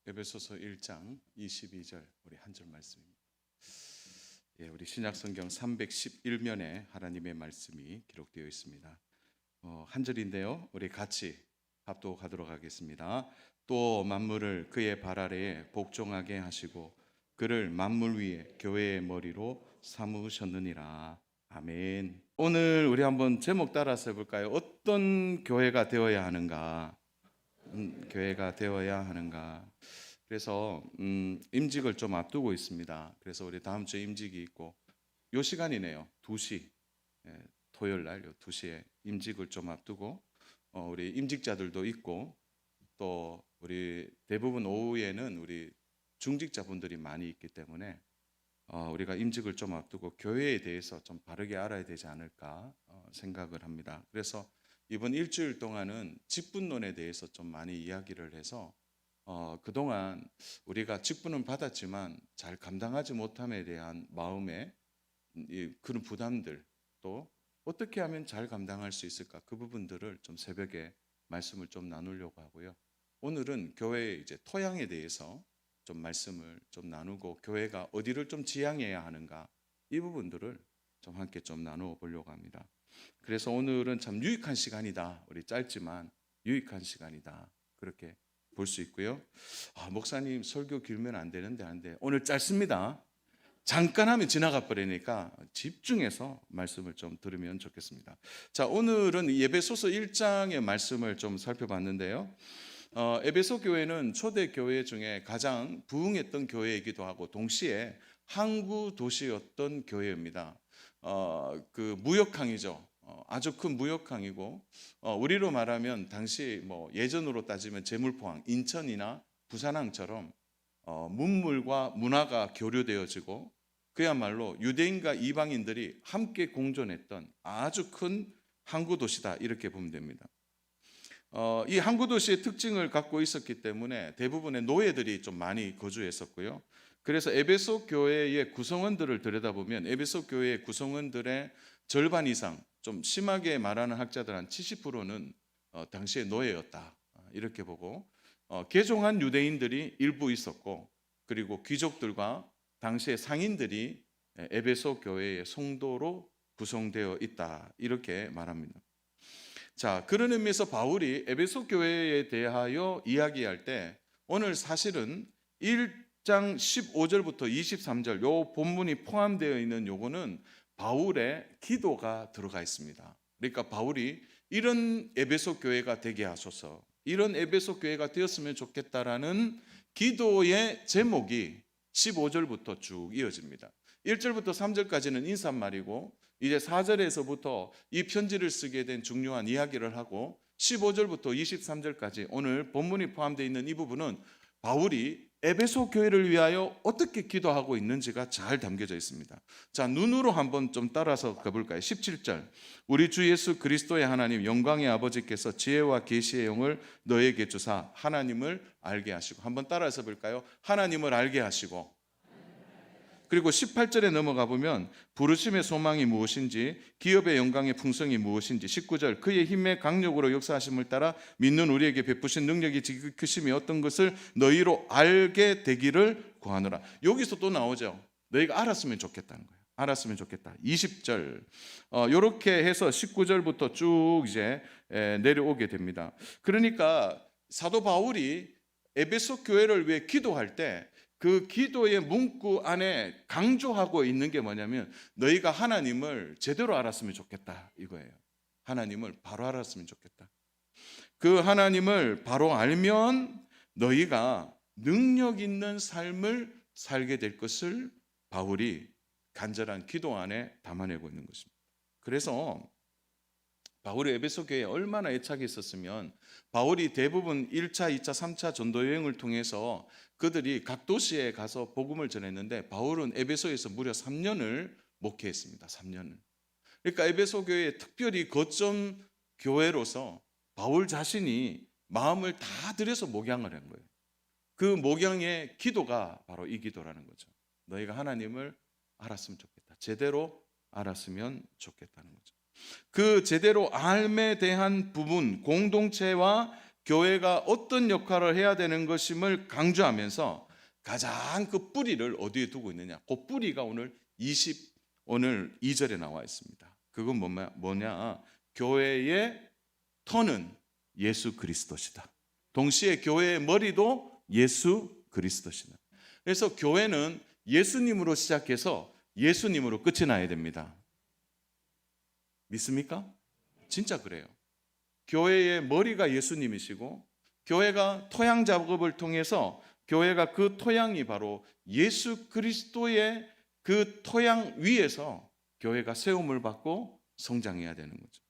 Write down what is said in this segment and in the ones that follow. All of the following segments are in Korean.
에베소서 1장 22절 우리 한 절 말씀입니다. 우리 신약성경 311면에 하나님의 말씀이 기록되어 있습니다. 한 절인데요. 우리 같이 합독하도록 하겠습니다. 또 만물을 그의 발 아래에 복종하게 하시고 그를 만물 위에 교회의 머리로 삼으셨느니라. 아멘. 오늘 우리 한번 제목 따라서 해볼까요? 어떤 교회가 되어야 하는가? 교회가 되어야 하는가? 그래서 임직을 좀 앞두고 있습니다. 그래서 우리 다음 주에 임직이 있고 요 시간이네요. 2시 토요일 날 2시에 임직을 좀 앞두고 우리 임직자들도 있고 또 우리 대부분 오후에는 우리 중직자분들이 많이 있기 때문에 우리가 임직을 좀 앞두고 교회에 대해서 좀 바르게 알아야 되지 않을까 생각을 합니다. 그래서 이번 일주일 동안은 직분론에 대해서 좀 많이 이야기를 해서 그동안 우리가 직분은 받았지만 잘 감당하지 못함에 대한 마음의 그런 부담들, 또 어떻게 하면 잘 감당할 수 있을까, 그 부분들을 좀 새벽에 말씀을 좀 나누려고 하고요. 오늘은 교회의 이제 토양에 대해서 좀 말씀을 좀 나누고 교회가 어디를 좀 지향해야 하는가, 이 부분들을 좀 함께 좀 나누어 보려고 합니다. 그래서 오늘은 참 유익한 시간이다. 우리 짧지만 유익한 시간이다. 그렇게 볼 수 있고요. 목사님 설교 길면 안 되는데 하는데 오늘 짧습니다. 잠깐 하면 지나가 버리니까 집중해서 말씀을 좀 들으면 좋겠습니다. 자, 오늘은 에베소서 1장의 말씀을 좀 살펴봤는데요. 에베소 교회는 초대 교회 중에 가장 부흥했던 교회이기도 하고 동시에 항구 도시였던 교회입니다. 그 무역항이죠. 아주 큰 무역항이고 우리로 말하면 당시 뭐 예전으로 따지면 제물포항, 인천이나 부산항처럼 문물과 문화가 교류되어지고 그야말로 유대인과 이방인들이 함께 공존했던 아주 큰 항구 도시다, 이렇게 보면 됩니다. 이 항구 도시의 특징을 갖고 있었기 때문에 대부분의 노예들이 좀 많이 거주했었고요. 그래서 에베소 교회의 구성원들을 들여다보면 에베소 교회의 구성원들의 절반 이상, 좀 심하게 말하는 학자들 한 70%는 당시의 노예였다, 이렇게 보고 개종한 유대인들이 일부 있었고 그리고 귀족들과 당시의 상인들이 에베소 교회의 성도로 구성되어 있다, 이렇게 말합니다. 자, 그런 의미에서 바울이 에베소 교회에 대하여 이야기할 때 오늘 사실은 1장 15절부터 23절 요 본문이 포함되어 있는 요거는 바울의 기도가 들어가 있습니다. 그러니까 바울이 이런 에베소 교회가 되게 하소서, 이런 에베소 교회가 되었으면 좋겠다라는 기도의 제목이 15절부터 쭉 이어집니다. 1절부터 3절까지는 인사말이고 이제 4절에서부터 이 편지를 쓰게 된 중요한 이야기를 하고 15절부터 23절까지 오늘 본문이 포함되어 있는 이 부분은 바울이 에베소 교회를 위하여 어떻게 기도하고 있는지가 잘 담겨져 있습니다. 자, 눈으로 한번 좀 따라서 가볼까요? 17절, 우리 주 예수 그리스도의 하나님 영광의 아버지께서 지혜와 계시의 영을 너에게 주사 하나님을 알게 하시고, 한번 따라서 볼까요? 하나님을 알게 하시고, 그리고 18절에 넘어가 보면 부르심의 소망이 무엇인지, 기업의 영광의 풍성이 무엇인지, 19절, 그의 힘의 강력으로 역사하심을 따라 믿는 우리에게 베푸신 능력이 지극히심이 어떤 것을 너희로 알게 되기를 구하노라. 여기서 또 나오죠. 너희가 알았으면 좋겠다는 거예요. 알았으면 좋겠다. 20절, 이렇게 해서 19절부터 쭉 이제 내려오게 됩니다. 그러니까 사도 바울이 에베소 교회를 위해 기도할 때 그 기도의 문구 안에 강조하고 있는 게 뭐냐면 너희가 하나님을 제대로 알았으면 좋겠다, 이거예요. 하나님을 바로 알았으면 좋겠다. 그 하나님을 바로 알면 너희가 능력 있는 삶을 살게 될 것을 바울이 간절한 기도 안에 담아내고 있는 것입니다. 그래서 바울이 에베소 교회에 얼마나 애착이 있었으면 바울이 대부분 1차, 2차, 3차 전도 여행을 통해서 그들이 각 도시에 가서 복음을 전했는데 바울은 에베소에서 무려 3년을 목회했습니다. 3년을. 그러니까 에베소 교회에 특별히 거점 교회로서 바울 자신이 마음을 다 들여서 목양을 한 거예요. 그 목양의 기도가 바로 이 기도라는 거죠. 너희가 하나님을 알았으면 좋겠다. 제대로 알았으면 좋겠다는 거죠. 그 제대로 알에 대한 부분, 공동체와 교회가 어떤 역할을 해야 되는 것임을 강조하면서 가장 그 뿌리를 어디에 두고 있느냐? 그 뿌리가 오늘 2절에 나와 있습니다. 그건 뭐냐? 교회의 터는 예수 그리스도시다. 동시에 교회의 머리도 예수 그리스도시다. 그래서 교회는 예수님으로 시작해서 예수님으로 끝이 나야 됩니다. 믿습니까? 진짜 그래요. 교회의 머리가 예수님이시고 교회가 토양 작업을 통해서 교회가 그 토양이 바로 예수 그리스도의 그 토양 위에서 교회가 세움을 받고 성장해야 되는 거죠.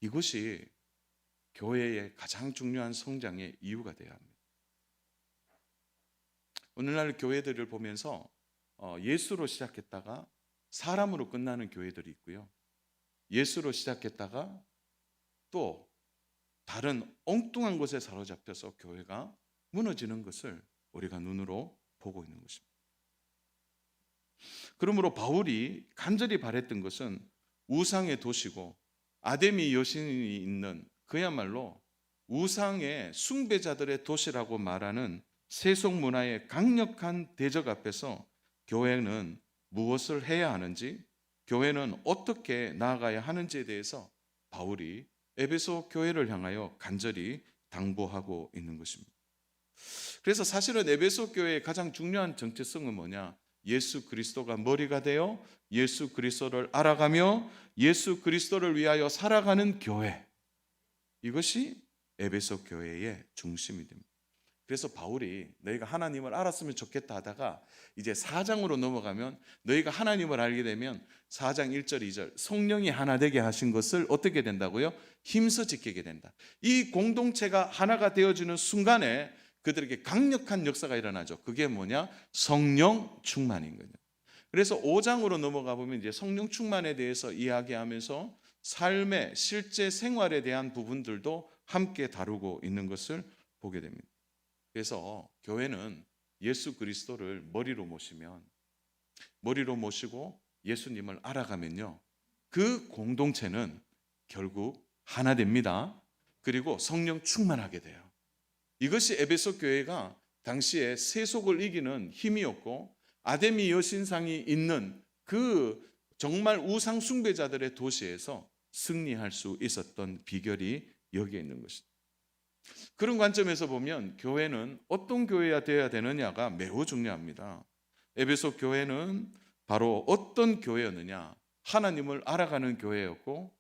이것이 교회의 가장 중요한 성장의 이유가 되어야 합니다. 오늘날 교회들을 보면서 예수로 시작했다가 사람으로 끝나는 교회들이 있고요. 예수로 시작했다가 또 다른 엉뚱한 것에 사로잡혀서 교회가 무너지는 것을 우리가 눈으로 보고 있는 것입니다. 그러므로 바울이 간절히 바랬던 것은 우상의 도시고 아데미 여신이 있는 그야말로 우상의 숭배자들의 도시라고 말하는 세속 문화의 강력한 대적 앞에서 교회는 무엇을 해야 하는지, 교회는 어떻게 나아가야 하는지에 대해서 바울이 에베소 교회를 향하여 간절히 당부하고 있는 것입니다. 그래서 사실은 에베소 교회의 가장 중요한 정체성은 뭐냐? 예수 그리스도가 머리가 되어 예수 그리스도를 알아가며 예수 그리스도를 위하여 살아가는 교회, 이것이 에베소 교회의 중심이 됩니다. 그래서 바울이 너희가 하나님을 알았으면 좋겠다 하다가 이제 4장으로 넘어가면 너희가 하나님을 알게 되면 4장 1절 2절 성령이 하나 되게 하신 것을 어떻게 된다고요? 힘써 지키게 된다. 이 공동체가 하나가 되어지는 순간에 그들에게 강력한 역사가 일어나죠. 그게 뭐냐? 성령 충만인 거죠. 그래서 5장으로 넘어가 보면 이제 성령 충만에 대해서 이야기하면서 삶의 실제 생활에 대한 부분들도 함께 다루고 있는 것을 보게 됩니다. 그래서 교회는 예수 그리스도를 머리로 모시고 예수님을 알아가면요, 그 공동체는 결국 하나 됩니다. 그리고 성령 충만하게 돼요. 이것이 에베소 교회가 당시에 세속을 이기는 힘이었고 아데미 여신상이 있는 그 정말 우상 숭배자들의 도시에서 승리할 수 있었던 비결이 여기에 있는 것입니다. 그런 관점에서 보면 교회는 어떤 교회가 되어야 되느냐가 매우 중요합니다. 에베소 교회는 바로 어떤 교회였느냐? 하나님을 알아가는 교회였고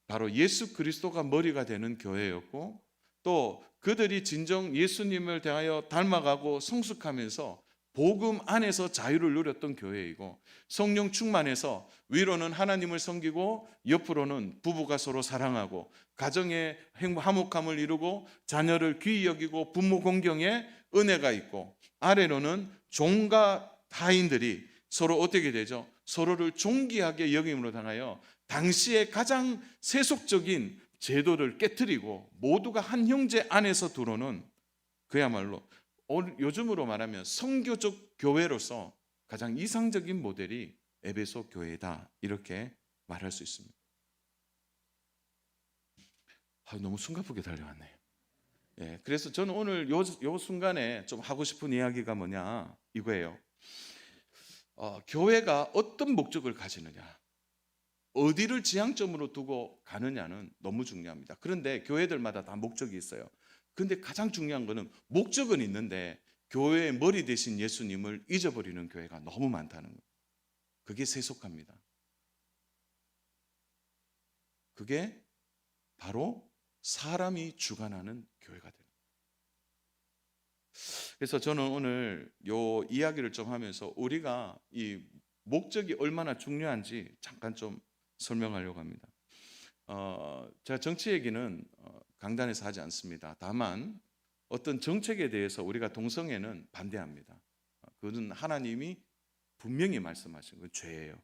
바로 예수 그리스도가 머리가 되는 교회였고 또 그들이 진정 예수님을 대하여 닮아가고 성숙하면서 복음 안에서 자유를 누렸던 교회이고 성령 충만해서 위로는 하나님을 섬기고 옆으로는 부부가 서로 사랑하고 가정의 화목함을 이루고 자녀를 귀히 여기고 부모 공경에 은혜가 있고 아래로는 종과 하인들이 서로 어떻게 되죠? 서로를 존귀하게 여김으로 당하여 당시의 가장 세속적인 제도를 깨뜨리고 모두가 한 형제 안에서 들어오는 그야말로 요즘으로 말하면 성교적 교회로서 가장 이상적인 모델이 에베소 교회다, 이렇게 말할 수 있습니다. 너무 숨가쁘게 달려왔네요. 그래서 저는 오늘 요 순간에 좀 하고 싶은 이야기가 뭐냐 이거예요. 교회가 어떤 목적을 가지느냐, 어디를 지향점으로 두고 가느냐는 너무 중요합니다. 그런데 교회들마다 다 목적이 있어요. 근데 가장 중요한 거는 목적은 있는데 교회의 머리 대신 예수님을 잊어버리는 교회가 너무 많다는 거예요. 그게 세속화입니다. 그게 바로 사람이 주관하는 교회가 됩니다. 그래서 저는 오늘 요 이야기를 좀 하면서 우리가 이 목적이 얼마나 중요한지 잠깐 좀 설명하려고 합니다. 제가 정치 얘기는 강단에서 하지 않습니다. 다만 어떤 정책에 대해서 우리가 동성애는 반대합니다. 그것은 하나님이 분명히 말씀하신 건 죄예요.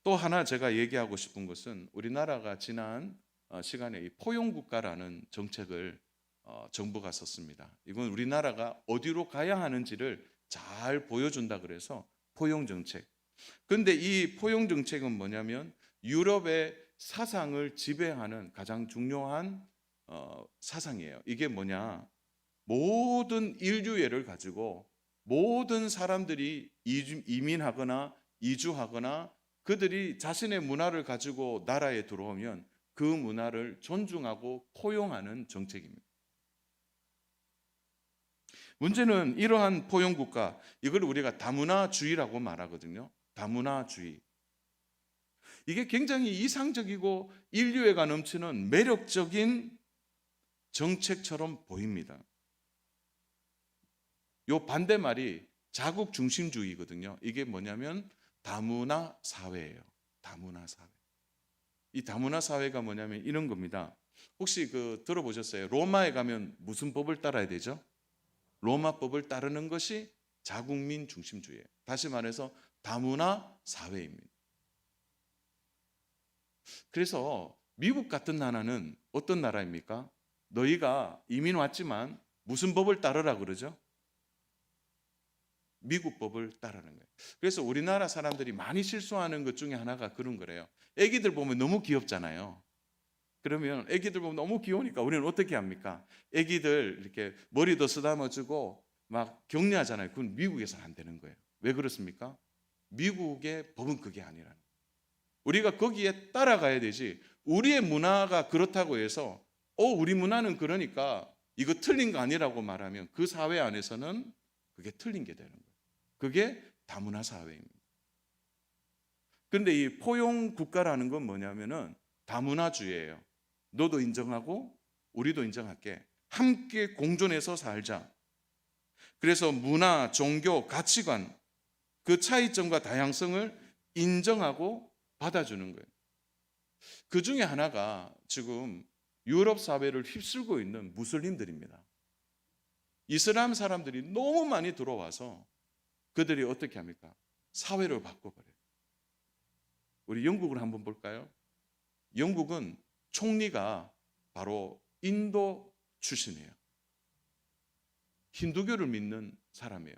또 하나 제가 얘기하고 싶은 것은 우리나라가 지난 시간에 이 포용국가라는 정책을 정부가 썼습니다. 이건 우리나라가 어디로 가야 하는지를 잘 보여준다 그래서 포용정책. 그런데 이 포용정책은 뭐냐면 유럽의 사상을 지배하는 가장 중요한 사상이에요. 이게 뭐냐? 모든 인류애를 가지고 모든 사람들이 이민하거나 이주하거나 그들이 자신의 문화를 가지고 나라에 들어오면 그 문화를 존중하고 포용하는 정책입니다. 문제는 이러한 포용국가, 이걸 우리가 다문화주의라고 말하거든요. 다문화주의. 이게 굉장히 이상적이고 인류애가 넘치는 매력적인 정책처럼 보입니다. 요 반대말이 자국 중심주의거든요. 이게 뭐냐면 다문화 사회예요. 다문화 사회. 이 다문화 사회가 뭐냐면 이런 겁니다. 혹시 들어보셨어요? 로마에 가면 무슨 법을 따라야 되죠? 로마법을 따르는 것이 자국민 중심주의예요. 다시 말해서 다문화 사회입니다. 그래서 미국 같은 나라는 어떤 나라입니까? 너희가 이민 왔지만 무슨 법을 따르라 그러죠? 미국 법을 따르는 거예요. 그래서 우리나라 사람들이 많이 실수하는 것 중에 하나가 그런 거래요. 애기들 보면 너무 귀엽잖아요. 그러면 애기들 보면 너무 귀여우니까 우리는 어떻게 합니까? 애기들 이렇게 머리도 쓰다듬어주고 막 격려하잖아요. 그건 미국에서는 안 되는 거예요. 왜 그렇습니까? 미국의 법은 그게 아니라는 거예요. 우리가 거기에 따라가야 되지. 우리의 문화가 그렇다고 해서 우리 문화는 그러니까 이거 틀린 거 아니라고 말하면 그 사회 안에서는 그게 틀린 게 되는 거예요. 그게 다문화 사회입니다. 그런데 이 포용 국가라는 건 뭐냐면은 다문화주의예요. 너도 인정하고 우리도 인정할게. 함께 공존해서 살자. 그래서 문화, 종교, 가치관, 그 차이점과 다양성을 인정하고 받아주는 거예요. 그 중에 하나가 지금 유럽 사회를 휩쓸고 있는 무슬림들입니다. 이슬람 사람들이 너무 많이 들어와서 그들이 어떻게 합니까? 사회를 바꿔버려요. 우리 영국을 한번 볼까요? 영국은 총리가 바로 인도 출신이에요. 힌두교를 믿는 사람이에요.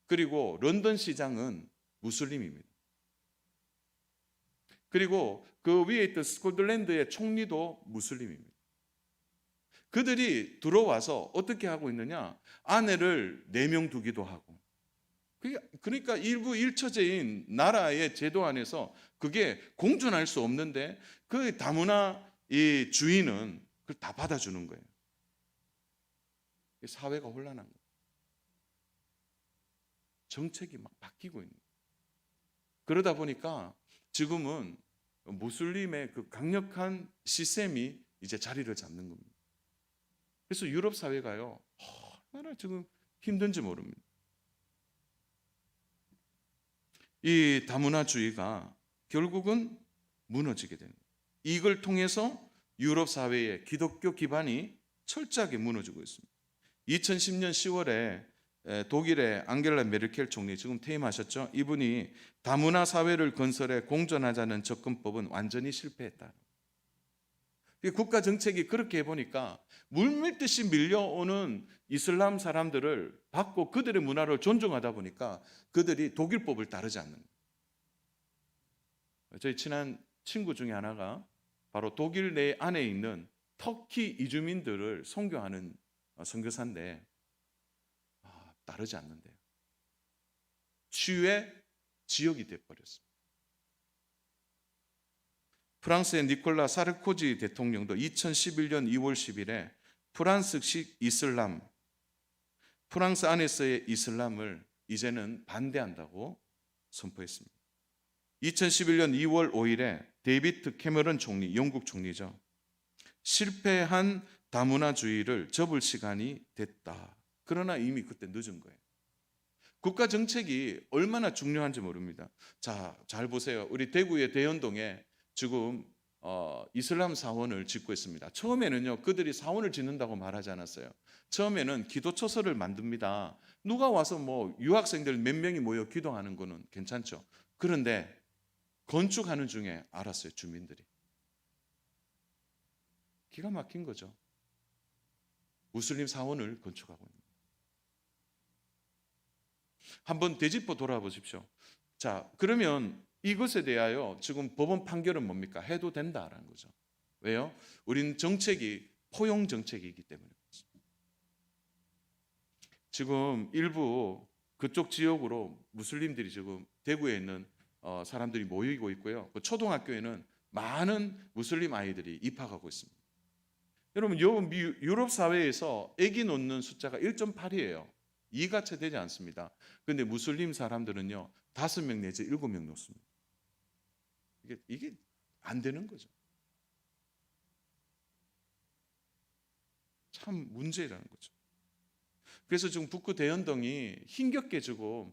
그리고 런던 시장은 무슬림입니다. 그리고 그 위에 있던 스코틀랜드의 총리도 무슬림입니다. 그들이 들어와서 어떻게 하고 있느냐? 아내를 4명 두기도 하고. 그러니까 일부 일처제인 나라의 제도 안에서 그게 공존할 수 없는데 그 다문화 이 주인은 그걸 다 받아주는 거예요. 사회가 혼란한 거예요. 정책이 막 바뀌고 있는 거예요. 그러다 보니까 지금은 무슬림의 그 강력한 시스템이 이제 자리를 잡는 겁니다. 그래서 유럽 사회가요, 얼마나 지금 힘든지 모릅니다. 이 다문화주의가 결국은 무너지게 되는 거예요. 이걸 통해서 유럽 사회의 기독교 기반이 철저하게 무너지고 있습니다. 2010년 10월에 독일의 앙겔라 메르켈 총리, 지금 퇴임하셨죠? 이분이 다문화 사회를 건설해 공존하자는 접근법은 완전히 실패했다. 국가 정책이 그렇게 해보니까 물밀듯이 밀려오는 이슬람 사람들을 받고 그들의 문화를 존중하다 보니까 그들이 독일법을 따르지 않는 거예요. 저희 친한 친구 중에 하나가 바로 독일 내 안에 있는 터키 이주민들을 선교하는 선교사인데 따르지 않는데요. 치유의 지역이 돼버렸습니다. 프랑스의 니콜라 사르코지 대통령도 2011년 2월 10일에 프랑스식 이슬람, 프랑스 안에서의 이슬람을 이제는 반대한다고 선포했습니다. 2011년 2월 5일에 데이비드 캐머런 총리, 영국 총리죠. 실패한 다문화주의를 접을 시간이 됐다. 그러나 이미 그때 늦은 거예요. 국가 정책이 얼마나 중요한지 모릅니다. 자, 잘 보세요. 우리 대구의 대연동에 지금 이슬람 사원을 짓고 있습니다. 처음에는요, 그들이 사원을 짓는다고 말하지 않았어요. 처음에는 기도처소를 만듭니다. 누가 와서 유학생들 몇 명이 모여 기도하는 거는 괜찮죠. 그런데 건축하는 중에 알았어요, 주민들이. 기가 막힌 거죠. 무슬림 사원을 건축하고 있는. 한번 되짚어 돌아보십시오. 자, 그러면 이것에 대하여 지금 법원 판결은 뭡니까? 해도 된다라는 거죠. 왜요? 우리는 정책이 포용 정책이기 때문에 그렇습니다. 지금 일부 그쪽 지역으로 무슬림들이 지금 대구에 있는 사람들이 모이고 있고요. 그 초등학교에는 많은 무슬림 아이들이 입학하고 있습니다. 여러분, 유럽 사회에서 아기 놓는 숫자가 1.8이에요. 2가 채 되지 않습니다. 그런데 무슬림 사람들은요 5명 내지 7명 놓습니다. 이게 안 되는 거죠. 참 문제라는 거죠. 그래서 지금 북구 대연동이 힘겹게 지금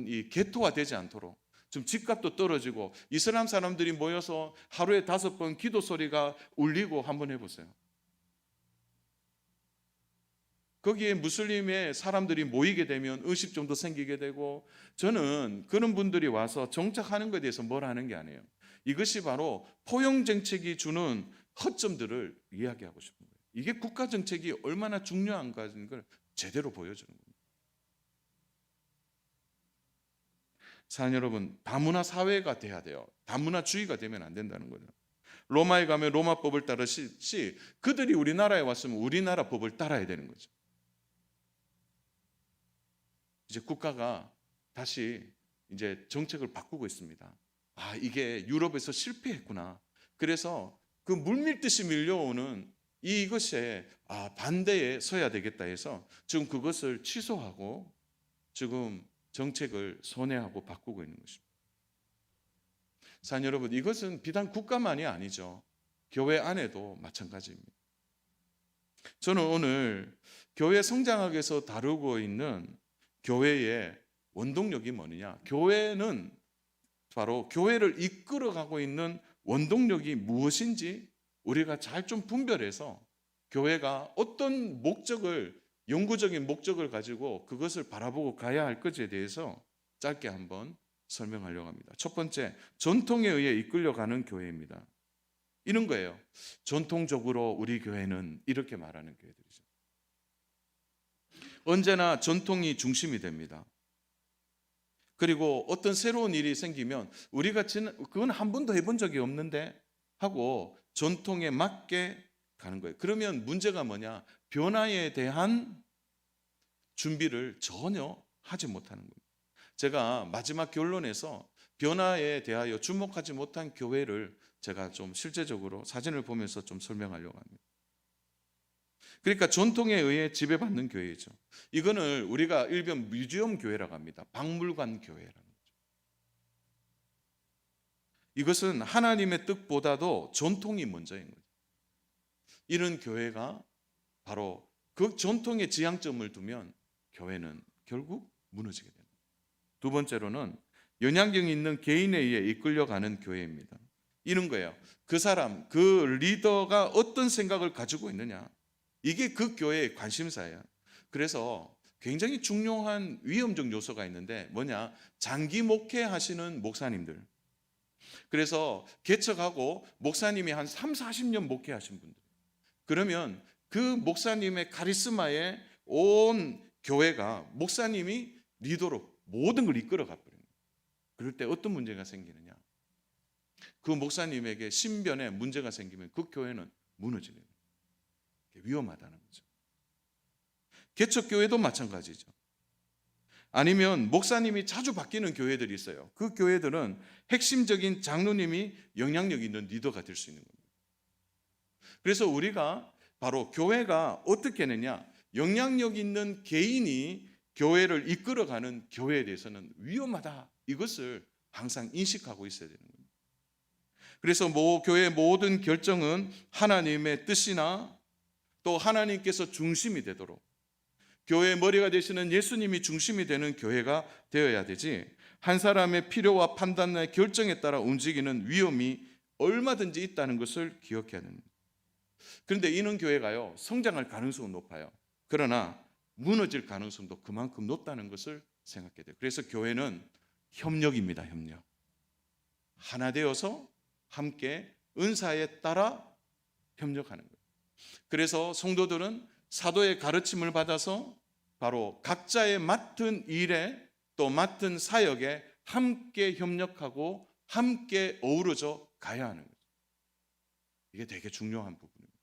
이 개토화되지 않도록 좀 집값도 떨어지고 이슬람 사람들이 모여서 하루에 5번 기도 소리가 울리고 한번 해보세요. 거기에 무슬림의 사람들이 모이게 되면 의식좀도 생기게 되고, 저는 그런 분들이 와서 정착하는 것에 대해서 뭘 하는 게 아니에요. 이것이 바로 포용 정책이 주는 허점들을 이야기하고 싶은 거예요. 이게 국가 정책이 얼마나 중요한가는 걸 제대로 보여주는 겁니다. 사랑 여러분, 다문화 사회가 돼야 돼요. 다문화주의가 되면 안 된다는 거죠. 로마에 가면 로마법을 따르시 그들이 우리나라에 왔으면 우리나라 법을 따라야 되는 거죠. 이제 국가가 다시 이제 정책을 바꾸고 있습니다. 아, 이게 유럽에서 실패했구나. 그래서 그 물밀듯이 밀려오는 이것에 반대에 서야 되겠다 해서 지금 그것을 취소하고 지금 정책을 선회하고 바꾸고 있는 것입니다. 사랑 여러분, 이것은 비단 국가만이 아니죠. 교회 안에도 마찬가지입니다. 저는 오늘 교회 성장하기 위해서 다루고 있는 교회의 원동력이 뭐느냐? 교회는 바로 교회를 이끌어가고 있는 원동력이 무엇인지 우리가 잘 좀 분별해서 교회가 어떤 목적을, 영구적인 목적을 가지고 그것을 바라보고 가야 할 것에 대해서 짧게 한번 설명하려고 합니다. 첫 번째, 전통에 의해 이끌려가는 교회입니다. 이런 거예요. 전통적으로 우리 교회는 이렇게 말하는 교회들이죠. 언제나 전통이 중심이 됩니다. 그리고 어떤 새로운 일이 생기면 우리가 그건 한 번도 해본 적이 없는데 하고 전통에 맞게 가는 거예요. 그러면 문제가 뭐냐? 변화에 대한 준비를 전혀 하지 못하는 겁니다. 제가 마지막 결론에서 변화에 대하여 주목하지 못한 교회를 제가 좀 실제적으로 사진을 보면서 좀 설명하려고 합니다. 그러니까 전통에 의해 지배받는 교회죠. 이거는 우리가 일변 뮤지엄 교회라고 합니다. 박물관 교회라는 거죠. 이것은 하나님의 뜻보다도 전통이 먼저인 거죠. 이런 교회가 바로 그 전통의 지향점을 두면 교회는 결국 무너지게 됩니다. 두 번째로는 영향력 있는 개인에 의해 이끌려가는 교회입니다. 이런 거예요. 그 사람, 그 리더가 어떤 생각을 가지고 있느냐, 이게 그 교회의 관심사예요. 그래서 굉장히 중요한 위험적 요소가 있는데 뭐냐? 장기 목회하시는 목사님들. 그래서 개척하고 목사님이 한 3, 40년 목회하신 분들. 그러면 그 목사님의 카리스마에 온 교회가 목사님이 리더로 모든 걸 이끌어가 버립니다. 그럴 때 어떤 문제가 생기느냐? 그 목사님에게 신변에 문제가 생기면 그 교회는 무너지게 됩니다. 위험하다는 거죠. 개척교회도 마찬가지죠. 아니면 목사님이 자주 바뀌는 교회들이 있어요. 그 교회들은 핵심적인 장로님이 영향력 있는 리더가 될 수 있는 겁니다. 그래서 우리가 바로 교회가 어떻게 하느냐, 영향력 있는 개인이 교회를 이끌어가는 교회에 대해서는 위험하다, 이것을 항상 인식하고 있어야 되는 겁니다. 그래서 교회의 모든 결정은 하나님의 뜻이나 또 하나님께서 중심이 되도록, 교회의 머리가 되시는 예수님이 중심이 되는 교회가 되어야 되지, 한 사람의 필요와 판단의 결정에 따라 움직이는 위험이 얼마든지 있다는 것을 기억해야 됩니다. 그런데 이런 교회가요, 성장할 가능성은 높아요. 그러나 무너질 가능성도 그만큼 높다는 것을 생각해야 돼요. 그래서 교회는 협력입니다. 협력. 하나 되어서 함께 은사에 따라 협력하는 거예요. 그래서 성도들은 사도의 가르침을 받아서 바로 각자의 맡은 일에 또 맡은 사역에 함께 협력하고 함께 어우러져 가야 하는 거죠. 이게 되게 중요한 부분입니다.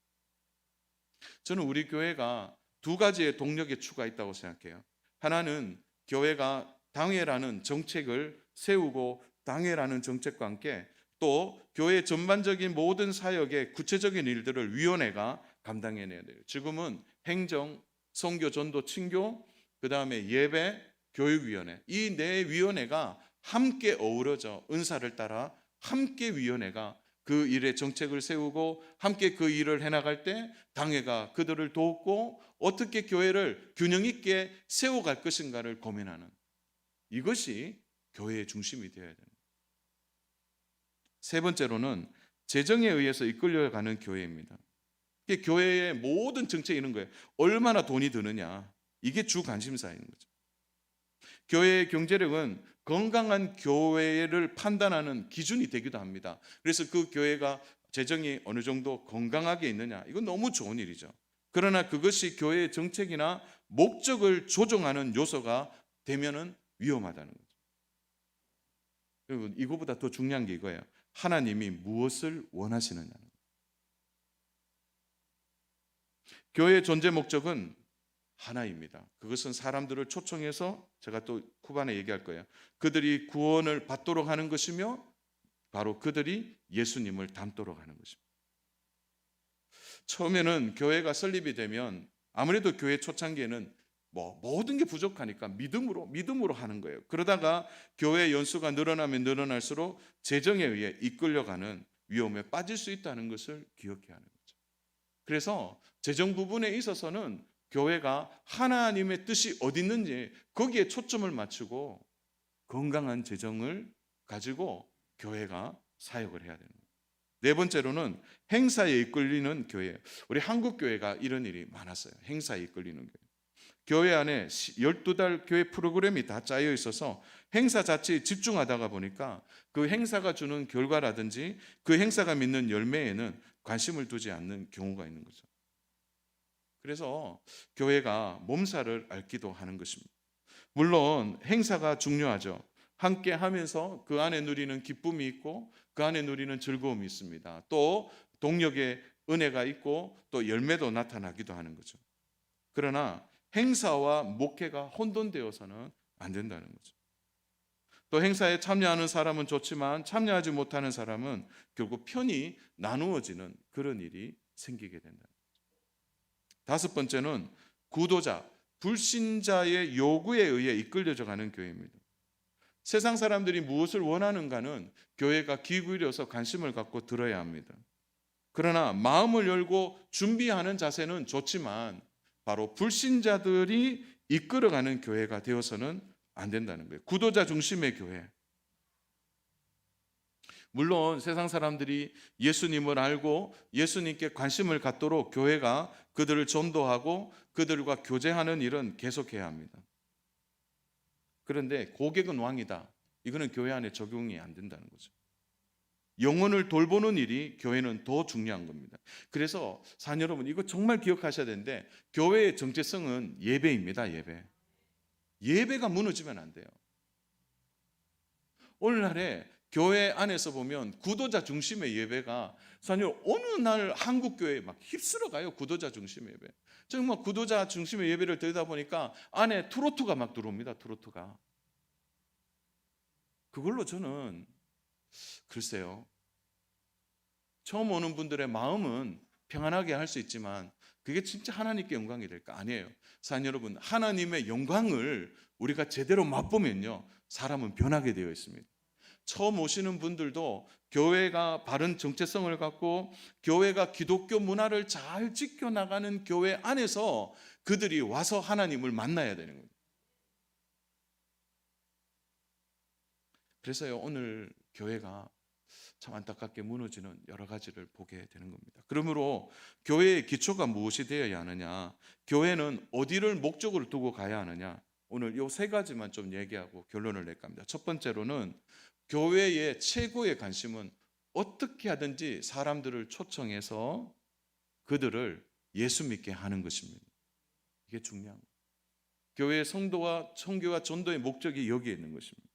저는 우리 교회가 두 가지의 동력의 추가 있다고 생각해요. 하나는 교회가 당회라는 정책을 세우고 당회라는 정책과 함께 또 교회 전반적인 모든 사역의 구체적인 일들을 위원회가 감당해내야 돼요. 지금은 행정, 선교, 전도, 친교, 그 다음에 예배, 교육위원회, 이 네 위원회가 함께 어우러져 은사를 따라 함께 위원회가 그 일의 정책을 세우고 함께 그 일을 해나갈 때 당회가 그들을 돕고 어떻게 교회를 균형 있게 세워갈 것인가를 고민하는, 이것이 교회의 중심이 되어야 됩니다. 세 번째로는 재정에 의해서 이끌려가는 교회입니다. 교회의 모든 정책이 이런 거예요. 얼마나 돈이 드느냐, 이게 주 관심사인 거죠. 교회의 경제력은 건강한 교회를 판단하는 기준이 되기도 합니다. 그래서 그 교회가 재정이 어느 정도 건강하게 있느냐, 이건 너무 좋은 일이죠. 그러나 그것이 교회의 정책이나 목적을 조정하는 요소가 되면은 위험하다는 거죠. 그리고 이거보다 더 중요한 게 이거예요. 하나님이 무엇을 원하시느냐는 거예요. 교회의 존재 목적은 하나입니다. 그것은 사람들을 초청해서, 제가 또 후반에 얘기할 거예요, 그들이 구원을 받도록 하는 것이며 바로 그들이 예수님을 닮도록 하는 것입니다. 처음에는 교회가 설립이 되면 아무래도 교회 초창기에는 모든 게 부족하니까 믿음으로 하는 거예요. 그러다가 교회 연수가 늘어나면 늘어날수록 재정에 의해 이끌려가는 위험에 빠질 수 있다는 것을 기억해야 하는 거죠. 그래서 재정 부분에 있어서는 교회가 하나님의 뜻이 어디 있는지 거기에 초점을 맞추고 건강한 재정을 가지고 교회가 사역을 해야 되는 거예요. 네 번째로는 행사에 이끌리는 교회. 우리 한국 교회가 이런 일이 많았어요. 행사에 이끌리는 교회. 교회 안에 12달 교회 프로그램이 다 짜여 있어서 행사 자체에 집중하다가 보니까 그 행사가 주는 결과라든지 그 행사가 맺는 열매에는 관심을 두지 않는 경우가 있는 거죠. 그래서 교회가 몸살을 앓기도 하는 것입니다. 물론 행사가 중요하죠. 함께 하면서 그 안에 누리는 기쁨이 있고 그 안에 누리는 즐거움이 있습니다. 또 동력의 은혜가 있고 또 열매도 나타나기도 하는 거죠. 그러나 행사와 목회가 혼돈되어서는 안 된다는 거죠. 또 행사에 참여하는 사람은 좋지만 참여하지 못하는 사람은 결국 편이 나누어지는 그런 일이 생기게 된다. 다섯 번째는 구도자, 불신자의 요구에 의해 이끌려져 가는 교회입니다. 세상 사람들이 무엇을 원하는가는 교회가 귀 기울여서 관심을 갖고 들어야 합니다. 그러나 마음을 열고 준비하는 자세는 좋지만 바로 불신자들이 이끌어가는 교회가 되어서는 안 된다는 거예요. 구도자 중심의 교회. 물론 세상 사람들이 예수님을 알고 예수님께 관심을 갖도록 교회가 그들을 전도하고 그들과 교제하는 일은 계속해야 합니다. 그런데 고객은 왕이다, 이거는 교회 안에 적용이 안 된다는 거죠. 영혼을 돌보는 일이 교회는 더 중요한 겁니다. 그래서 사랑 여러분, 이거 정말 기억하셔야 되는데 교회의 정체성은 예배입니다. 예배가 무너지면 안 돼요. 오늘날에 교회 안에서 보면 구도자 중심의 예배가 사실 어느 날 한국 교회에 막 휩쓸어 가요. 구도자 중심의 예배. 정말 구도자 중심의 예배를 드리다 보니까 안에 트로트가 막 들어옵니다. 트로트가. 그걸로 저는 글쎄요, 처음 오는 분들의 마음은 평안하게 할 수 있지만 그게 진짜 하나님께 영광이 될까? 아니에요. 사랑 여러분, 하나님의 영광을 우리가 제대로 맛보면요, 사람은 변하게 되어 있습니다. 처음 오시는 분들도 교회가 바른 정체성을 갖고 교회가 기독교 문화를 잘 지켜나가는 교회 안에서 그들이 와서 하나님을 만나야 되는 거예요. 그래서요, 오늘 교회가 참 안타깝게 무너지는 여러 가지를 보게 되는 겁니다. 그러므로 교회의 기초가 무엇이 되어야 하느냐, 교회는 어디를 목적으로 두고 가야 하느냐, 오늘 이 세 가지만 좀 얘기하고 결론을 낼까 합니다. 첫 번째로는 교회의 최고의 관심은 어떻게 하든지 사람들을 초청해서 그들을 예수 믿게 하는 것입니다. 이게 중요한 거예요. 교회의 성도와 청교와 전도의 목적이 여기에 있는 것입니다.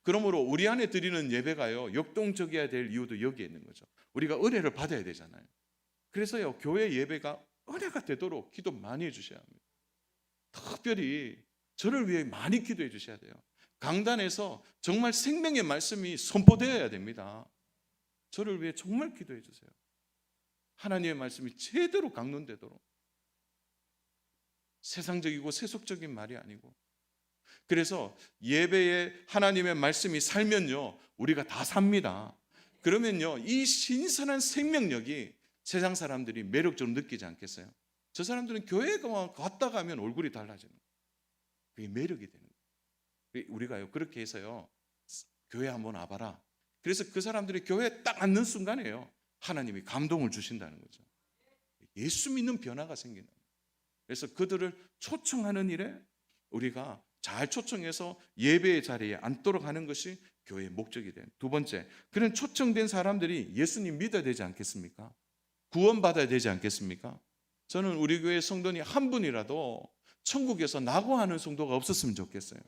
그러므로 우리 안에 드리는 예배가요, 역동적이어야 될 이유도 여기에 있는 거죠. 우리가 은혜를 받아야 되잖아요. 그래서요, 교회 예배가 은혜가 되도록 기도 많이 해주셔야 합니다. 특별히 저를 위해 많이 기도해 주셔야 돼요. 강단에서 정말 생명의 말씀이 선포되어야 됩니다. 저를 위해 정말 기도해 주세요. 하나님의 말씀이 제대로 강론되도록. 세상적이고 세속적인 말이 아니고. 그래서 예배에 하나님의 말씀이 살면요, 우리가 다 삽니다. 그러면요, 이 신선한 생명력이 세상 사람들이 매력적으로 느끼지 않겠어요? 저 사람들은 교회에 갔다 가면 얼굴이 달라지는 거예요. 그게 매력이 되는 거예요. 우리가요, 그렇게 해서요, 교회 한번 와봐라. 그래서 그 사람들이 교회에 딱 앉는 순간에요, 하나님이 감동을 주신다는 거죠. 예수 믿는 변화가 생긴다. 그래서 그들을 초청하는 일에 우리가 잘 초청해서 예배의 자리에 앉도록 하는 것이 교회의 목적이 돼요. 두 번째, 그런 초청된 사람들이 예수님 믿어야 되지 않겠습니까? 구원받아야 되지 않겠습니까? 저는 우리 교회 성도니 한 분이라도 천국에서 낙오하는 성도가 없었으면 좋겠어요.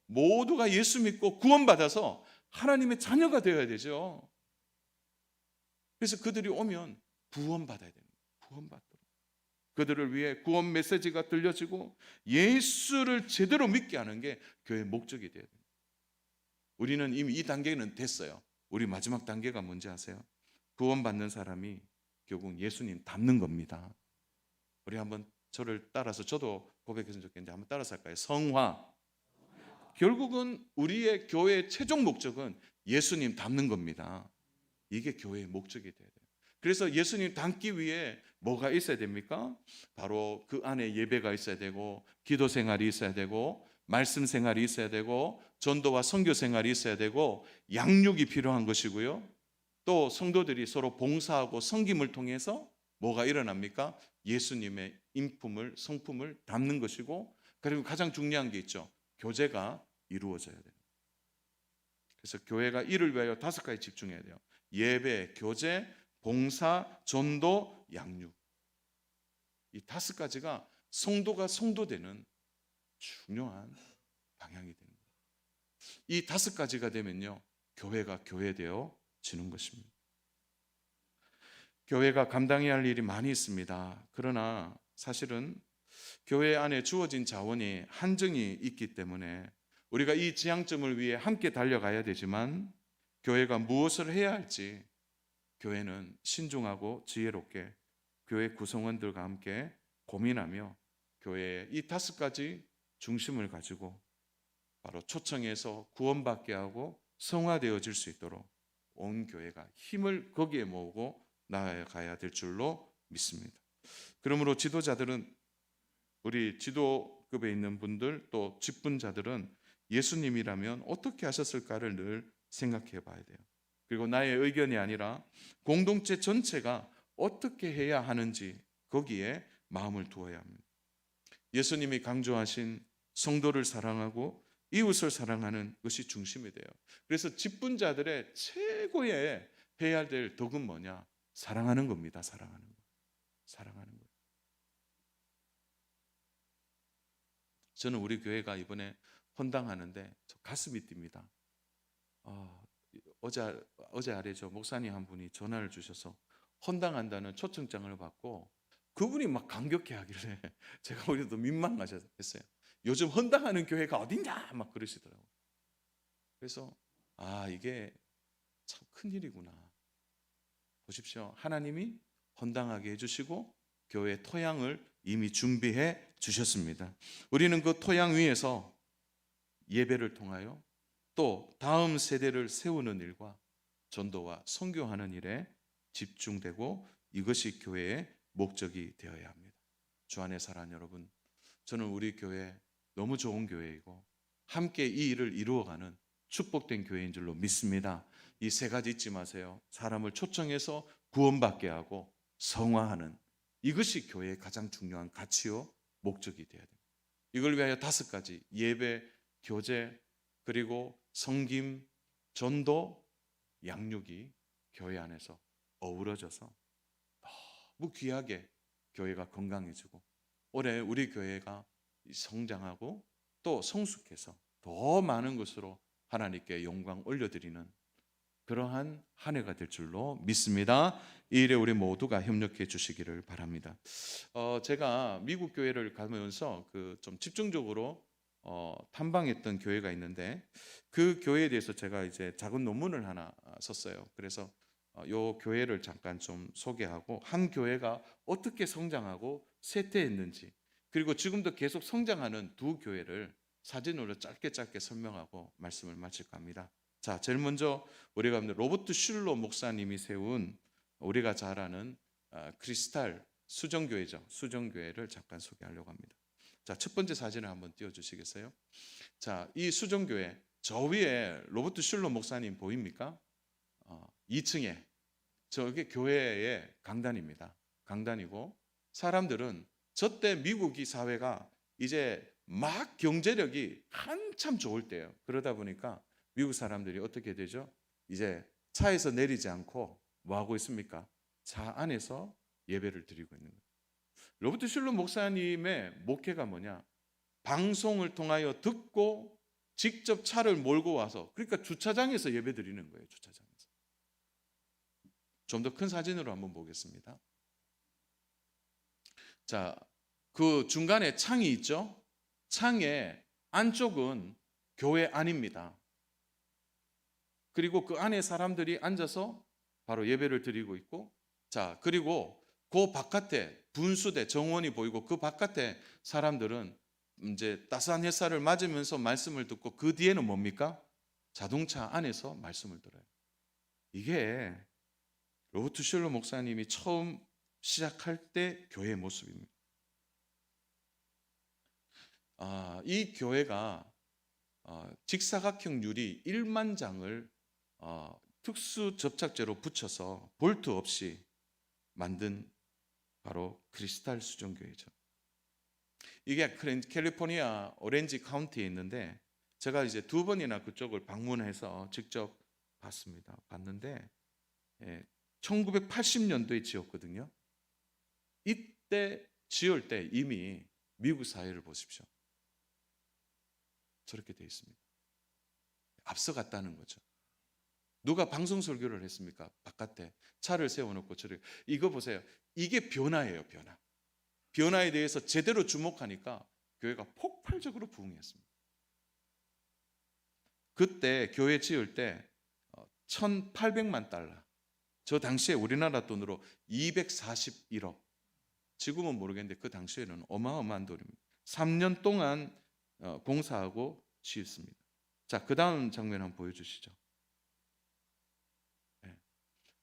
모두가 예수 믿고 구원받아서 하나님의 자녀가 되어야 되죠. 그래서 그들이 오면 구원받아야 됩니다. 구원받도록. 그들을 위해 구원 메시지가 들려지고 예수를 제대로 믿게 하는 게 교회의 목적이 되어야 됩니다. 우리는 이미 이 단계는 됐어요. 우리 마지막 단계가 뭔지 아세요? 구원받는 사람이 결국 예수님 닮는 겁니다. 우리 한번 저를 따라서, 저도 고백했으면 좋겠는데 한번 따라서 할까요? 성화. 결국은 우리의 교회의 최종 목적은 예수님 닮는 겁니다. 이게 교회의 목적이 돼야 돼요. 그래서 예수님 닮기 위해 뭐가 있어야 됩니까? 바로 그 안에 예배가 있어야 되고, 기도 생활이 있어야 되고, 말씀 생활이 있어야 되고, 전도와 선교 생활이 있어야 되고, 양육이 필요한 것이고요. 또 성도들이 서로 봉사하고 섬김을 통해서 뭐가 일어납니까? 예수님의 인품을, 성품을 담는 것이고, 그리고 가장 중요한 게 있죠. 교제가 이루어져야 돼요. 그래서 교회가 이를 위하여 5가지 집중해야 돼요. 예배, 교제, 봉사, 전도, 양육. 이 5가지가 성도가 성도되는 중요한 방향이 됩니다. 이 5가지가 되면요, 교회가 교회되어지는 것입니다. 교회가 감당해야 할 일이 많이 있습니다. 그러나 사실은 교회 안에 주어진 자원이 한정이 있기 때문에 우리가 이 지향점을 위해 함께 달려가야 되지만, 교회가 무엇을 해야 할지 교회는 신중하고 지혜롭게 교회 구성원들과 함께 고민하며 교회의 이 5가지 중심을 가지고 바로 초청해서 구원받게 하고 성화되어질 수 있도록 온 교회가 힘을 거기에 모으고 나아가야 될 줄로 믿습니다. 그러므로 지도자들은, 우리 지도급에 있는 분들, 또 직분자들은 예수님이라면 어떻게 하셨을까를 늘 생각해 봐야 돼요. 그리고 나의 의견이 아니라 공동체 전체가 어떻게 해야 하는지 거기에 마음을 두어야 합니다. 예수님이 강조하신 성도를 사랑하고 이웃을 사랑하는 것이 중심이 돼요. 그래서 직분자들의 최고의 해야 될 덕은 뭐냐? 사랑하는 겁니다. 사랑하는 거. 사랑하는 거예요. 저는 우리 교회가 이번에 헌당하는데 가슴이 뜁니다. 어제 아래죠, 목사님 한 분이 전화를 주셔서 헌당한다는 초청장을 받고 그분이 막 감격해 하길래 제가 오히려 민망하셨어요. 요즘 헌당하는 교회가 어딨냐 막 그러시더라고요. 그래서 이게 참 큰일이구나. 보십시오. 하나님이 헌당하게 해주시고 교회 토양을 이미 준비해 주셨습니다. 우리는 그 토양 위에서 예배를 통하여 또 다음 세대를 세우는 일과 전도와 선교하는 일에 집중되고, 이것이 교회의 목적이 되어야 합니다. 주 안에 사랑하는 여러분, 저는 우리 교회 너무 좋은 교회이고 함께 이 일을 이루어가는 축복된 교회인 줄로 믿습니다. 이 3가지 잊지 마세요. 사람을 초청해서 구원받게 하고 성화하는, 이것이 교회의 가장 중요한 가치요 목적이 되어야 됩니다. 이걸 위하여 5가지, 예배, 교제, 그리고 성김, 전도, 양육이 교회 안에서 어우러져서 너무 귀하게 교회가 건강해지고, 올해 우리 교회가 성장하고 또 성숙해서 더 많은 것으로 하나님께 영광 올려드리는 그러한 한 해가 될 줄로 믿습니다. 이 일에 우리 모두가 협력해 주시기를 바랍니다. 제가 미국 교회를 가면서 그 좀 집중적으로 탐방했던 교회가 있는데 그 교회에 대해서 제가 이제 작은 논문을 하나 썼어요. 그래서 요 교회를 잠깐 좀 소개하고 한 교회가 어떻게 성장하고 쇠퇴했는지, 그리고 지금도 계속 성장하는 두 교회를 사진으로 짧게 설명하고 말씀을 마칠까 합니다. 자, 제일 먼저 우리가 로버트 슐러 목사님이 세운 우리가 잘 아는 크리스탈 수정교회죠. 수정교회를 잠깐 소개하려고 합니다. 자, 첫 번째 사진을 한번 띄워주시겠어요? 자, 이 수정교회 저 위에 로버트 슐러 목사님 보입니까? 2층에 저게 교회의 강단입니다. 강단이고 사람들은 저때 미국이 사회가 이제 막 경제력이 한참 좋을 때예요. 그러다 보니까 미국 사람들이 어떻게 되죠? 이제 차에서 내리지 않고 뭐 하고 있습니까? 차 안에서 예배를 드리고 있는 거예요. 로버트 슐러 목사님의 목회가 뭐냐? 방송을 통하여 듣고 직접 차를 몰고 와서, 그러니까 주차장에서 예배 드리는 거예요. 주차장에서. 좀 더 큰 사진으로 한번 보겠습니다. 자, 그 중간에 창이 있죠? 창의 안쪽은 교회 안입니다. 그리고 그 안에 사람들이 앉아서 바로 예배를 드리고 있고, 자, 그리고 그 바깥에 분수대 정원이 보이고 그 바깥에 사람들은 이제 따스한 햇살을 맞으면서 말씀을 듣고 그 뒤에는 뭡니까? 자동차 안에서 말씀을 들어요. 이게 로버트 슐러 목사님이 처음 시작할 때 교회의 모습입니다. 이 교회가 직사각형 유리 1만 장을 특수 접착제로 붙여서 볼트 없이 만든 바로 크리스탈 수정교회죠. 이게 캘리포니아 오렌지 카운티에 있는데 제가 이제 2번이나 그쪽을 방문해서 직접 봤는데 1980년도에 지었거든요. 이때 지을 때 이미 미국 사회를 보십시오. 저렇게 되어 있습니다. 앞서갔다는 거죠. 누가 방송 설교를 했습니까? 바깥에 차를 세워놓고 저렇게. 이거 보세요. 이게 변화예요, 변화. 변화에 대해서 제대로 주목하니까 교회가 폭발적으로 부흥했습니다. 그때 교회 지을 때 1,800만 달러. 저 당시에 우리나라 돈으로 241억. 지금은 모르겠는데 그 당시에는 어마어마한 돈입니다. 3년 동안 공사하고 지었습니다. 자, 그 다음 장면 한번 보여주시죠. 네.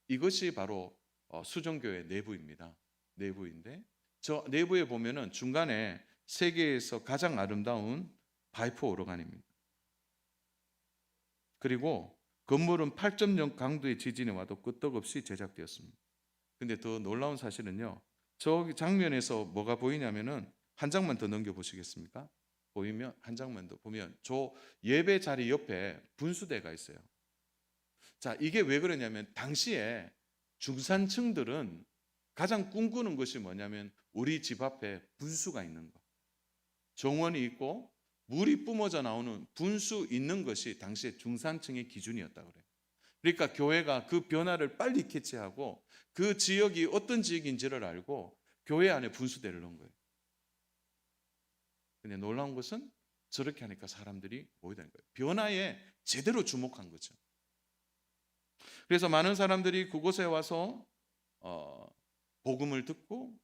이것이 바로 수정교회 내부입니다. 내부인데 저 내부에 보면은 중간에 세계에서 가장 아름다운 파이프 오르간입니다. 그리고 건물은 8.0 강도의 지진이 와도 끄떡없이 제작되었습니다. 근데 더 놀라운 사실은요, 저기 장면에서 뭐가 보이냐면은 한 장만 더 넘겨 보시겠습니까? 보이면 한 장만 더 보면 저 예배 자리 옆에 분수대가 있어요. 자, 이게 왜 그러냐면 당시에 중산층들은 가장 꿈꾸는 것이 뭐냐면 우리 집 앞에 분수가 있는 거, 정원이 있고 물이 뿜어져 나오는 분수 있는 것이 당시에 중산층의 기준이었다 그래요. 그러니까 교회가 그 변화를 빨리 캐치하고 그 지역이 어떤 지역인지를 알고 교회 안에 분수대를 넣은 거예요. 근데 놀라운 것은 저렇게 하니까 사람들이 모이다는 거예요. 변화에 제대로 주목한 거죠. 그래서 많은 사람들이 그곳에 와서 복음을 듣고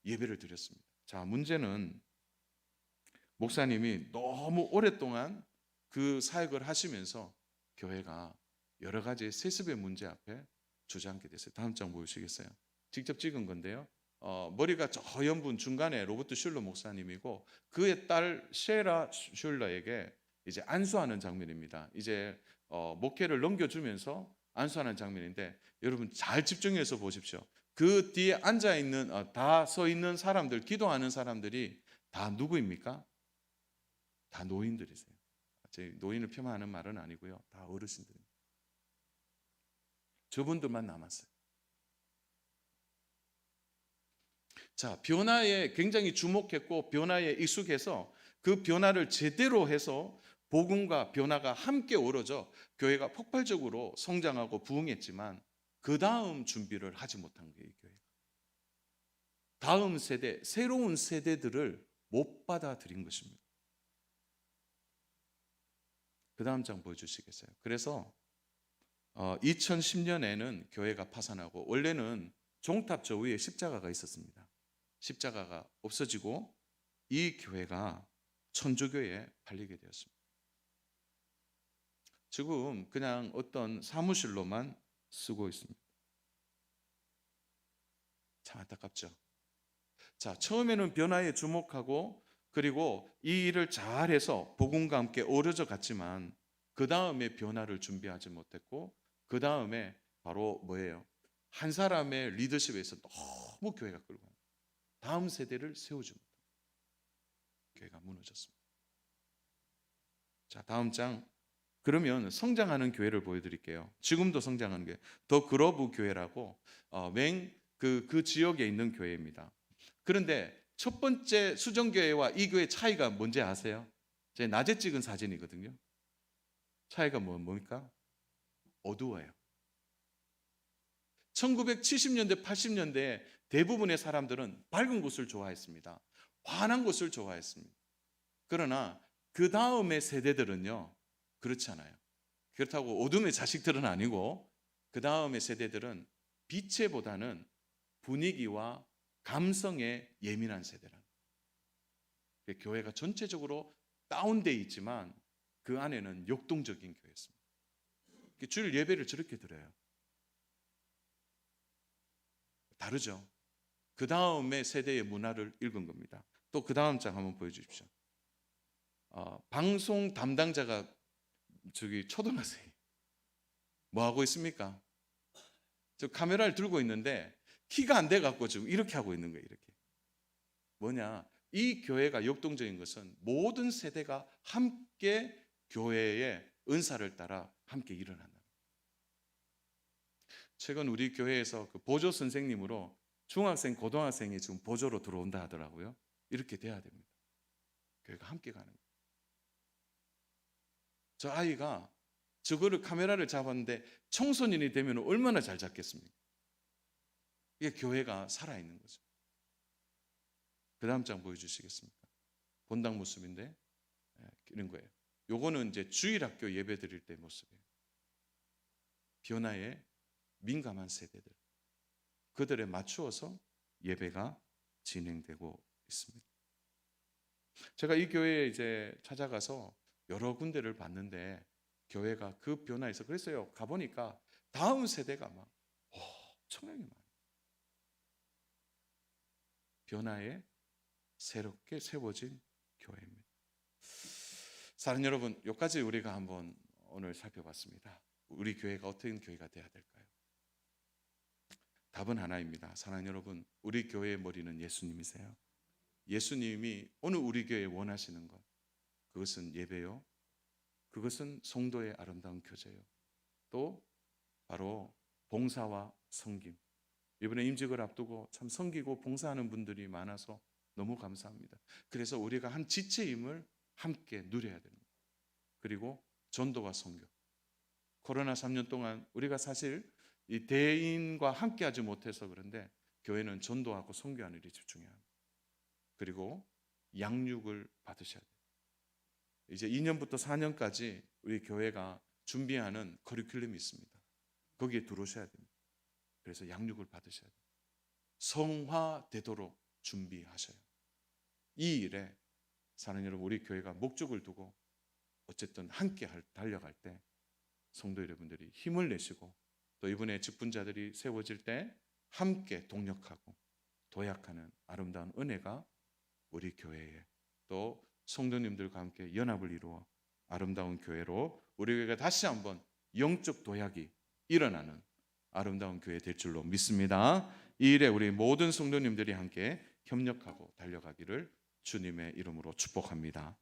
예배를 드렸습니다. 자, 문제는 목사님이 너무 오랫동안 그 사역을 하시면서 교회가 여러 가지 세습의 문제 앞에 주저앉게 됐어요. 다음 장 보시겠어요? 직접 찍은 건데요. 머리가 저 허연 분 중간에 로버트 슐러 목사님이고 그의 딸 셰라 슐러에게 이제 안수하는 장면입니다. 이제 목회를 넘겨주면서 안수하는 장면인데 여러분 잘 집중해서 보십시오. 그 뒤에 앉아 있는 다 서 있는 사람들, 기도하는 사람들이 다 누구입니까? 다 노인들이세요. 제 노인을 폄하하는 말은 아니고요. 다 어르신들입니다. 저분들만 남았어요. 자, 변화에 굉장히 주목했고 변화에 익숙해서 그 변화를 제대로 해서 복음과 변화가 함께 어우러져 교회가 폭발적으로 성장하고 부흥했지만 그 다음 준비를 하지 못한 거예요, 교회가. 다음 세대, 새로운 세대들을 못 받아들인 것입니다. 그 다음 장 보여주시겠어요? 그래서 2010년에는 교회가 파산하고, 원래는 종탑 저 위에 십자가가 있었습니다. 십자가가 없어지고 이 교회가 천주교에 팔리게 되었습니다. 지금 그냥 어떤 사무실로만 쓰고 있습니다. 참 안타깝죠. 자, 처음에는 변화에 주목하고 그리고 이 일을 잘해서 복음과 함께 어우러져 갔지만 그 다음에 변화를 준비하지 못했고, 그 다음에 바로 뭐예요? 한 사람의 리더십에서 너무 교회가 끌고 가요. 다음 세대를 세우지 못하고 교회가 무너졌습니다. 자, 다음 장. 그러면 성장하는 교회를 보여드릴게요. 지금도 성장하는 교회, 더 그로브 교회라고 그 지역에 있는 교회입니다. 그런데 첫 번째 수정교회와 이 교회 차이가 뭔지 아세요? 제가 낮에 찍은 사진이거든요. 차이가 뭡니까? 어두워요. 1970년대, 80년대 대부분의 사람들은 밝은 곳을 좋아했습니다. 환한 곳을 좋아했습니다. 그러나 그 다음의 세대들은요, 그렇지 않아요. 그렇다고 어둠의 자식들은 아니고, 그 다음의 세대들은 빛에보다는 분위기와 감성에 예민한 세대라는 거예요. 교회가 전체적으로 다운돼 있지만 그 안에는 역동적인 교회였습니다. 주일 예배를 저렇게 드려요. 다르죠. 그 다음에 세대의 문화를 읽은 겁니다. 또 그 다음 장 한번 보여주십시오. 방송 담당자가 초등학생 뭐 하고 있습니까? 저 카메라를 들고 있는데 키가 안 돼 갖고 지금 이렇게 하고 있는 거예요. 이렇게. 뭐냐? 이 교회가 역동적인 것은 모든 세대가 함께 교회의 은사를 따라 함께 일어난다. 최근 우리 교회에서 그 보조 선생님으로 중학생, 고등학생이 지금 보조로 들어온다 하더라고요. 이렇게 돼야 됩니다. 교회가 함께 가는 거예요. 저 아이가 저거를 카메라를 잡았는데 청소년이 되면 얼마나 잘 잡겠습니까? 이게 교회가 살아있는 거죠. 그 다음 장 보여주시겠습니까? 본당 모습인데 이런 거예요. 요거는 이제 주일학교 예배 드릴 때 모습이에요. 변화에 민감한 세대들, 그들에 맞추어서 예배가 진행되고 있습니다. 제가 이 교회에 이제 찾아가서 여러 군데를 봤는데 교회가 그 변화에서, 그랬어요. 가보니까 다음 세대가 막 엄청나게 많아요. 변화에 새롭게 세워진 교회입니다. 사랑하는 여러분, 여기까지 우리가 한번 오늘 살펴봤습니다. 우리 교회가 어떤 교회가 되어야 될까요? 답은 하나입니다. 사랑하는 여러분, 우리 교회의 머리는 예수님이세요. 예수님이 오늘 우리 교회에 원하시는 것, 그것은 예배요, 그것은 성도의 아름다운 교제요, 또 바로 봉사와 섬김. 이번에 임직을 앞두고 참 섬기고 봉사하는 분들이 많아서 너무 감사합니다. 그래서 우리가 한 지체임을 함께 누려야 됩니다. 그리고 전도와 선교. 코로나 3년 동안 우리가 사실 이 대인과 함께하지 못해서 그런데 교회는 전도하고 선교하는 일에 집중해야 합니다. 그리고 양육을 받으셔야 돼요. 이제 2년부터 4년까지 우리 교회가 준비하는 커리큘럼이 있습니다. 거기에 들어오셔야 됩니다. 그래서 양육을 받으셔야 돼요. 성화되도록 준비하셔요. 이 일에 사는 여러분, 우리 교회가 목적을 두고 어쨌든 함께 달려갈 때 성도 여러분들이 힘을 내시고, 또 이번에 직분자들이 세워질 때 함께 동력하고 도약하는 아름다운 은혜가 우리 교회에, 또 성도님들과 함께 연합을 이루어 아름다운 교회로 우리 교회가 다시 한번 영적 도약이 일어나는 아름다운 교회 될 줄로 믿습니다. 이 일에 우리 모든 성도님들이 함께 협력하고 달려가기를 주님의 이름으로 축복합니다.